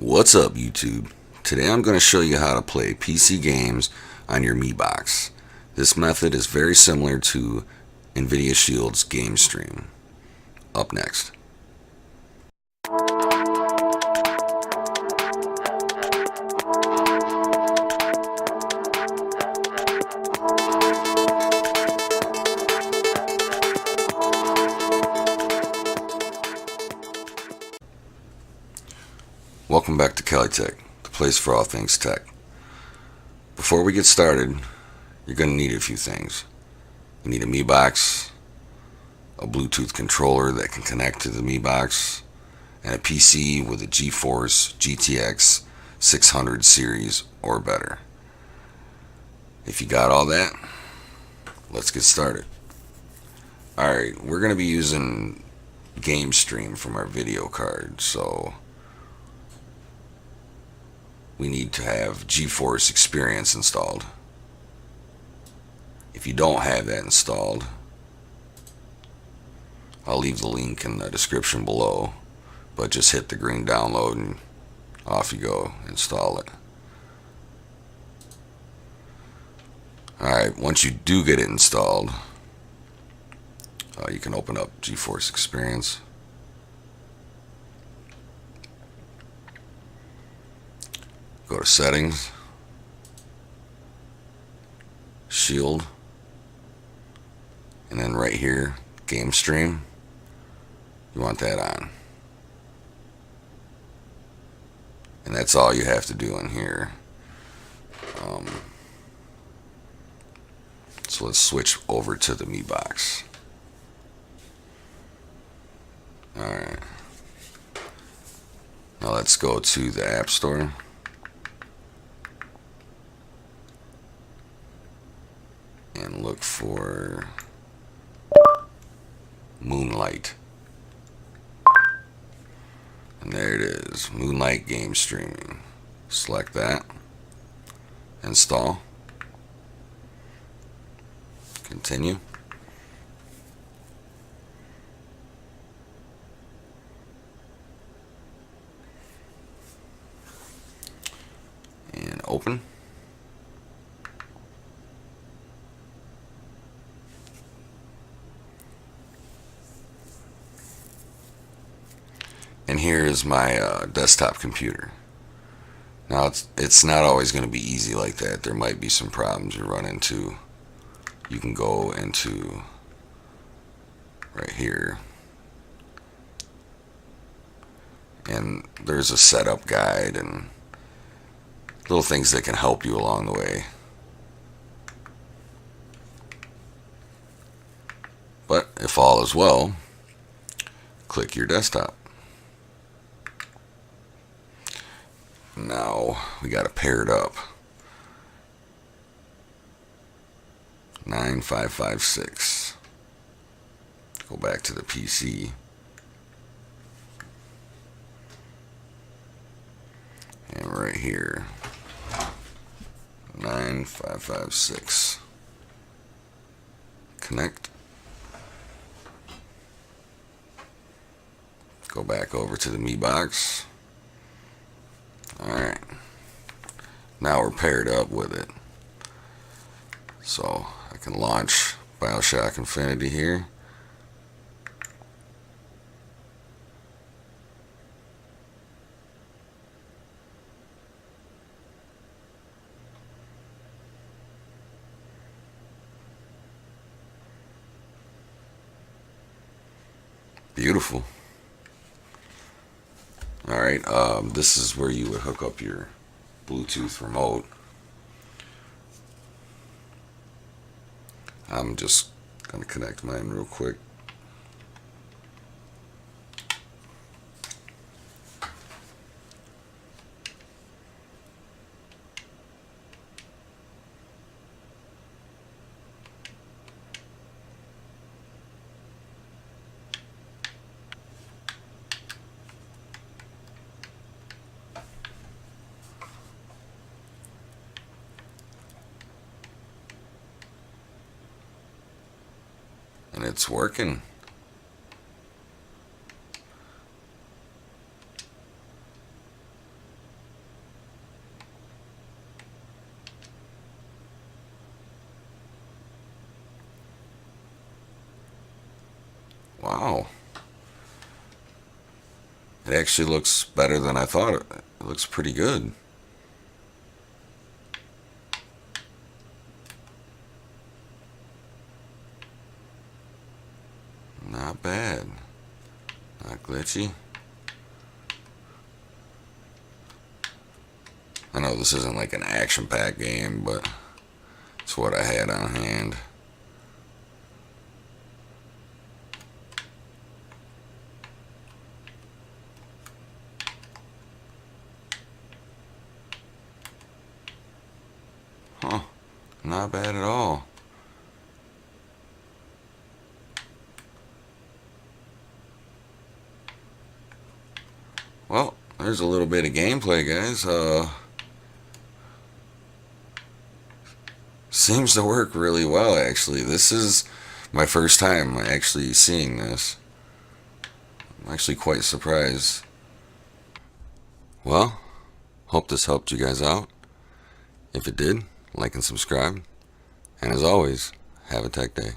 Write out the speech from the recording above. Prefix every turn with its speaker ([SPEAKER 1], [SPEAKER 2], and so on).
[SPEAKER 1] What's up, YouTube? Today I'm going to show you how to play PC games on your Mi Box. This method is very similar to Nvidia Shield's game stream. Up next. Welcome back to CaliTech, the place for all things tech. Before we get started, you're going to need a few things. You need a Mi Box, a Bluetooth controller that can connect to the Mi Box, and a PC with a GeForce GTX 600 series or better. If you got all that, let's get started. Alright, we're going to be using game stream from our video card, so we need to have GeForce Experience installed. If you don't have that installed, I'll leave the link in the description below, but just hit the green download and off you go, install it. Alright, once you do get it installed, you can open up GeForce Experience. Go to Settings, Shield, and then right here, Game Stream. You want that on. And that's all you have to do in here. So let's switch over to the Mi Box. Alright. Now let's go to the App Store. And look for Moonlight. And there it is, Moonlight Game Streaming. Select that. Install. Continue. And open. And here is my desktop computer. Now it's not always going to be easy like that. There might be some problems you run into. You can go into right here, and there's a setup guide and little things that can help you along the way. But if all is well, click your desktop. Now we got to pair it up. 9556. Go back to the PC. And right here, 9556. Connect. Go back over to the Mi Box. Alright. Now we're paired up with it. So I can launch BioShock Infinity here. Beautiful. Alright, this is where you would hook up your Bluetooth remote. I'm just going to connect mine real quick. And it's working. Wow. It actually looks better than I thought. It looks pretty good. Not bad. Not glitchy. I know this isn't like an action-packed game, but it's what I had on hand. Huh. Not bad at all. Well, there's a little bit of gameplay, guys. Seems to work really well, actually. This is my first time actually seeing this. I'm actually quite surprised. Well, hope this helped you guys out. If it did, like and subscribe. And as always, have a tech day.